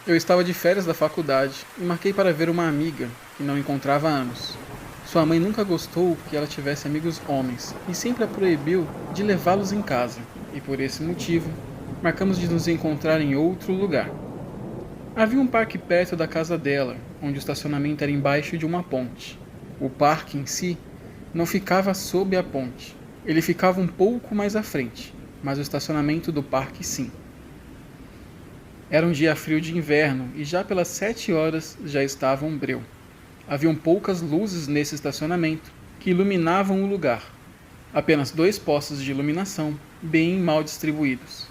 Eu estava de férias da faculdade e marquei para ver uma amiga que não encontrava há anos. Sua mãe nunca gostou que ela tivesse amigos homens e sempre a proibiu de levá-los em casa, e por esse motivo, marcamos de nos encontrar em outro lugar. Havia um parque perto da casa dela, onde o estacionamento era embaixo de uma ponte. O parque em si não ficava sob a ponte, ele ficava um pouco mais à frente, mas o estacionamento do parque sim. Era um dia frio de inverno e já pelas 7 horas já estava um breu. Haviam poucas luzes nesse estacionamento que iluminavam o lugar. Apenas 2 postos de iluminação, bem mal distribuídos.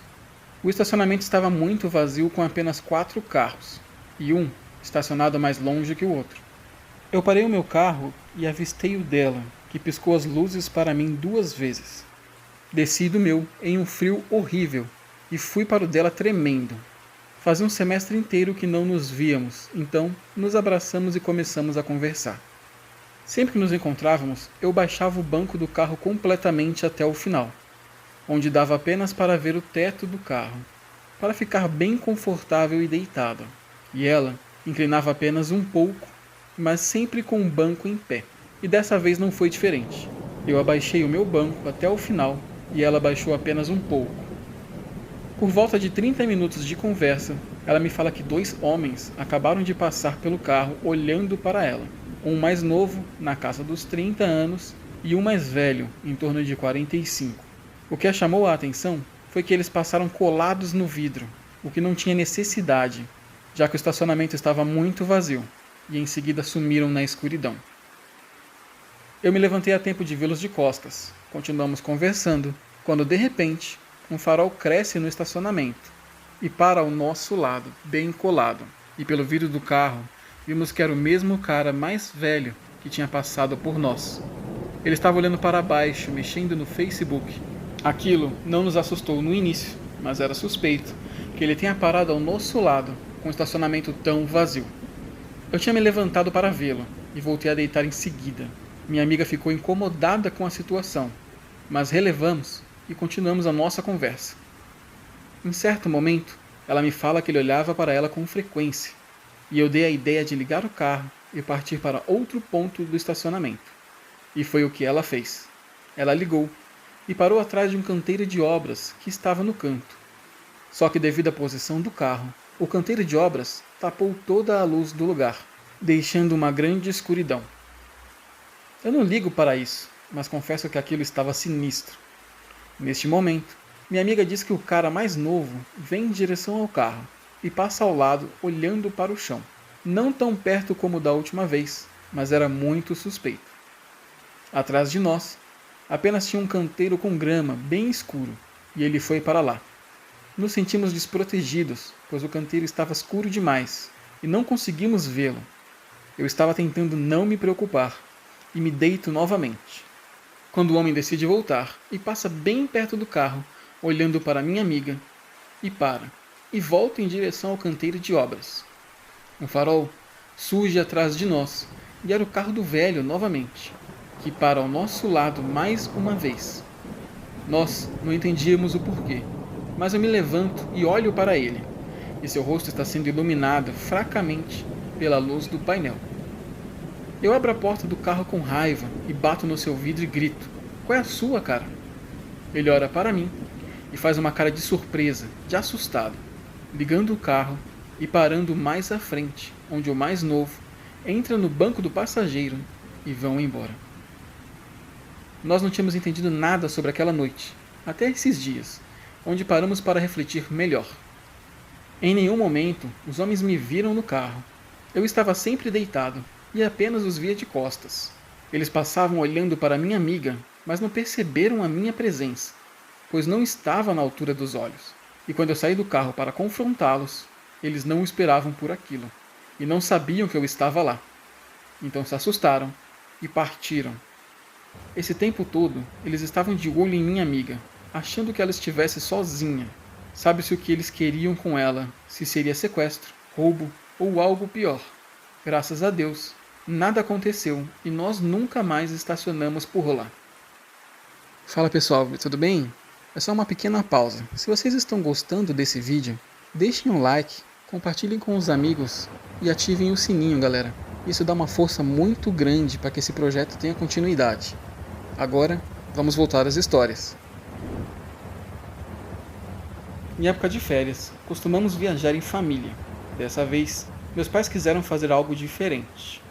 O estacionamento estava muito vazio com apenas 4 carros, e um estacionado mais longe que o outro. Eu parei o meu carro e avistei o dela, que piscou as luzes para mim 2 vezes. Desci do meu em um frio horrível e fui para o dela tremendo. Fazia um semestre inteiro que não nos víamos, então nos abraçamos e começamos a conversar. Sempre que nos encontrávamos, eu baixava o banco do carro completamente até o final, onde dava apenas para ver o teto do carro, para ficar bem confortável e deitada. E ela inclinava apenas um pouco, mas sempre com o banco em pé. E dessa vez não foi diferente. Eu abaixei o meu banco até o final e ela abaixou apenas um pouco. Por volta de 30 minutos de conversa, ela me fala que 2 homens acabaram de passar pelo carro olhando para ela. Um mais novo, na casa dos 30 anos, e um mais velho, em torno de 45. O que a chamou a atenção foi que eles passaram colados no vidro, o que não tinha necessidade, já que o estacionamento estava muito vazio, e em seguida sumiram na escuridão. Eu me levantei a tempo de vê-los de costas. Continuamos conversando, quando de repente um farol cresce no estacionamento e para ao nosso lado, bem colado. E pelo vidro do carro, vimos que era o mesmo cara mais velho que tinha passado por nós. Ele estava olhando para baixo, mexendo no Facebook. Aquilo não nos assustou no início, mas era suspeito que ele tenha parado ao nosso lado, com o estacionamento tão vazio. Eu tinha me levantado para vê-lo e voltei a deitar em seguida. Minha amiga ficou incomodada com a situação, mas relevamos e continuamos a nossa conversa. Em certo momento, ela me fala que ele olhava para ela com frequência, e eu dei a ideia de ligar o carro e partir para outro ponto do estacionamento. E foi o que ela fez. Ela ligou e parou atrás de um canteiro de obras que estava no canto. Só que devido à posição do carro, o canteiro de obras tapou toda a luz do lugar, deixando uma grande escuridão. Eu não ligo para isso, mas confesso que aquilo estava sinistro. Neste momento, minha amiga diz que o cara mais novo vem em direção ao carro e passa ao lado olhando para o chão. Não tão perto como da última vez, mas era muito suspeito. Atrás de nós, apenas tinha um canteiro com grama bem escuro, e ele foi para lá. Nos sentimos desprotegidos, pois o canteiro estava escuro demais, e não conseguimos vê-lo. Eu estava tentando não me preocupar, e me deito novamente. Quando o homem decide voltar e passa bem perto do carro, olhando para minha amiga, e para, e volta em direção ao canteiro de obras. Um farol surge atrás de nós, e era o carro do velho novamente, que para ao nosso lado mais uma vez. Nós não entendíamos o porquê, mas eu me levanto e olho para ele, e seu rosto está sendo iluminado fracamente pela luz do painel. Eu abro a porta do carro com raiva e bato no seu vidro e grito: "Qual é a sua, cara?" Ele olha para mim e faz uma cara de surpresa, de assustado, ligando o carro e parando mais à frente, onde o mais novo entra no banco do passageiro e vão embora. Nós não tínhamos entendido nada sobre aquela noite, até esses dias, onde paramos para refletir melhor. Em nenhum momento os homens me viram no carro. Eu estava sempre deitado e apenas os via de costas. Eles passavam olhando para minha amiga, mas não perceberam a minha presença, pois não estava na altura dos olhos. E quando eu saí do carro para confrontá-los, eles não esperavam por aquilo, e não sabiam que eu estava lá. Então se assustaram e partiram. Esse tempo todo, eles estavam de olho em minha amiga, achando que ela estivesse sozinha. Sabe-se o que eles queriam com ela, se seria sequestro, roubo ou algo pior. Graças a Deus, nada aconteceu e nós nunca mais estacionamos por lá. Fala pessoal, tudo bem? É só uma pequena pausa. Se vocês estão gostando desse vídeo, deixem um like, compartilhem com os amigos e ativem o sininho, galera. Isso dá uma força muito grande para que esse projeto tenha continuidade. Agora, vamos voltar às histórias. Em época de férias, costumamos viajar em família. Dessa vez, meus pais quiseram fazer algo diferente.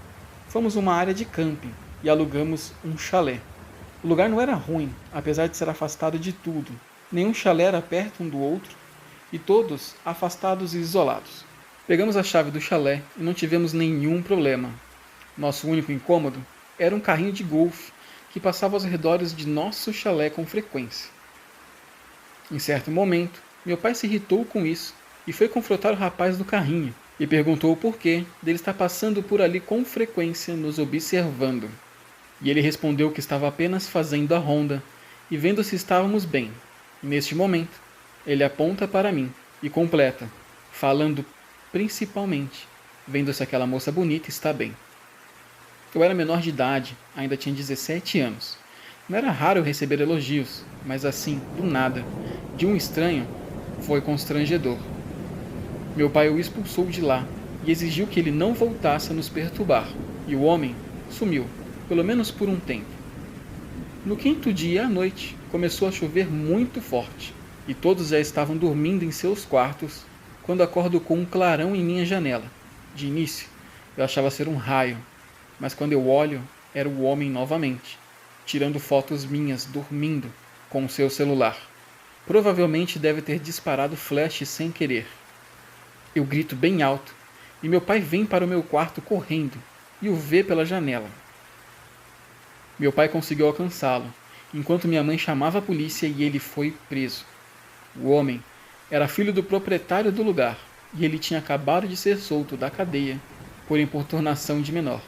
Fomos a uma área de camping e alugamos um chalé. O lugar não era ruim, apesar de ser afastado de tudo. Nenhum chalé era perto um do outro e todos afastados e isolados. Pegamos a chave do chalé e não tivemos nenhum problema. Nosso único incômodo era um carrinho de golfe que passava aos redores de nosso chalé com frequência. Em certo momento, meu pai se irritou com isso e foi confrontar o rapaz do carrinho e perguntou o porquê dele estar passando por ali com frequência nos observando. E ele respondeu que estava apenas fazendo a ronda e vendo se estávamos bem. E neste momento, ele aponta para mim e completa, falando principalmente, vendo se aquela moça bonita está bem. Eu era menor de idade, ainda tinha 17 anos. Não era raro eu receber elogios, mas assim, do nada, de um estranho, foi constrangedor. Meu pai o expulsou de lá e exigiu que ele não voltasse a nos perturbar, e o homem sumiu, pelo menos por um tempo. No quinto dia à noite, começou a chover muito forte, e todos já estavam dormindo em seus quartos, quando acordo com um clarão em minha janela. De início, eu achava ser um raio, mas quando eu olho, era o homem novamente, tirando fotos minhas dormindo com o seu celular. Provavelmente deve ter disparado flash sem querer. Eu grito bem alto, e meu pai vem para o meu quarto correndo, e o vê pela janela. Meu pai conseguiu alcançá-lo, enquanto minha mãe chamava a polícia e ele foi preso. O homem era filho do proprietário do lugar, e ele tinha acabado de ser solto da cadeia por importunação de menor.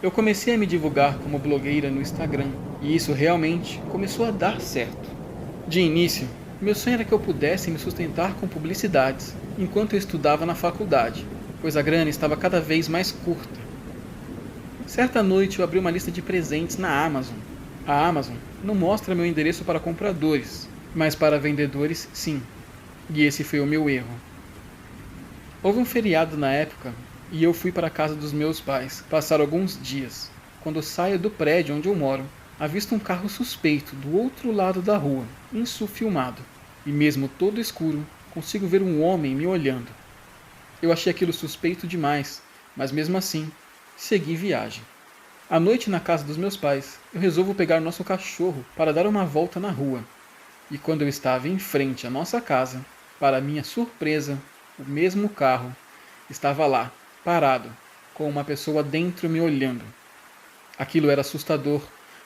Eu comecei a me divulgar como blogueira no Instagram, e isso realmente começou a dar certo. De início, meu sonho era que eu pudesse me sustentar com publicidades enquanto eu estudava na faculdade, pois a grana estava cada vez mais curta. Certa noite eu abri uma lista de presentes na Amazon. A Amazon não mostra meu endereço para compradores, mas para vendedores sim. E esse foi o meu erro. Houve um feriado na época e eu fui para a casa dos meus pais passar alguns dias. Quando saio do prédio onde eu moro, avisto um carro suspeito do outro lado da rua, filmado. E mesmo todo escuro, consigo ver um homem me olhando. Eu achei aquilo suspeito demais, mas mesmo assim, segui viagem. À noite na casa dos meus pais, eu resolvo pegar nosso cachorro para dar uma volta na rua. E quando eu estava em frente à nossa casa, para minha surpresa, o mesmo carro estava lá, parado, com uma pessoa dentro me olhando. Aquilo era assustador,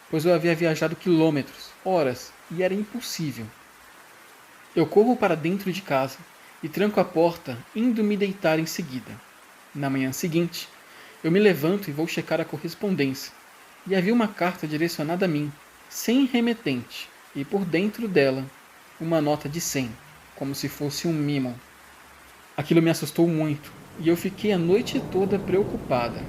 pois eu havia viajado quilômetros, horas, e era impossível. Eu corro para dentro de casa e tranco a porta, indo me deitar em seguida. Na manhã seguinte, eu me levanto e vou checar a correspondência, e havia uma carta direcionada a mim, sem remetente, e por dentro dela, uma nota de 100, como se fosse um mimo. Aquilo me assustou muito, e eu fiquei a noite toda preocupada.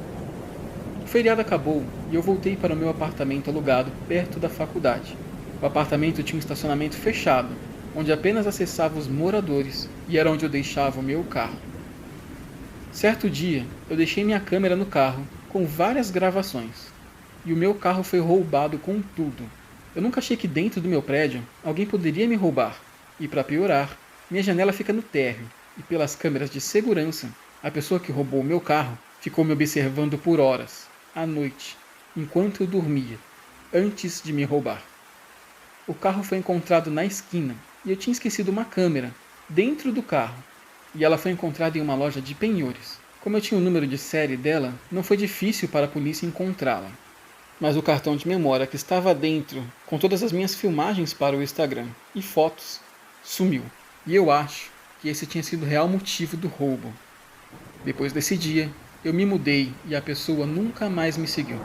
O feriado acabou e eu voltei para o meu apartamento alugado perto da faculdade. O apartamento tinha um estacionamento fechado, onde apenas acessava os moradores e era onde eu deixava o meu carro. Certo dia, eu deixei minha câmera no carro, com várias gravações, e o meu carro foi roubado com tudo. Eu nunca achei que dentro do meu prédio alguém poderia me roubar, e para piorar, minha janela fica no térreo, e pelas câmeras de segurança, a pessoa que roubou o meu carro ficou me observando por horas, à noite, enquanto eu dormia, antes de me roubar. O carro foi encontrado na esquina, e eu tinha esquecido uma câmera, dentro do carro, e ela foi encontrada em uma loja de penhores. Como eu tinha o número de série dela, não foi difícil para a polícia encontrá-la. Mas o cartão de memória que estava dentro, com todas as minhas filmagens para o Instagram e fotos, sumiu. E eu acho que esse tinha sido o real motivo do roubo. Depois desse dia, eu me mudei e a pessoa nunca mais me seguiu.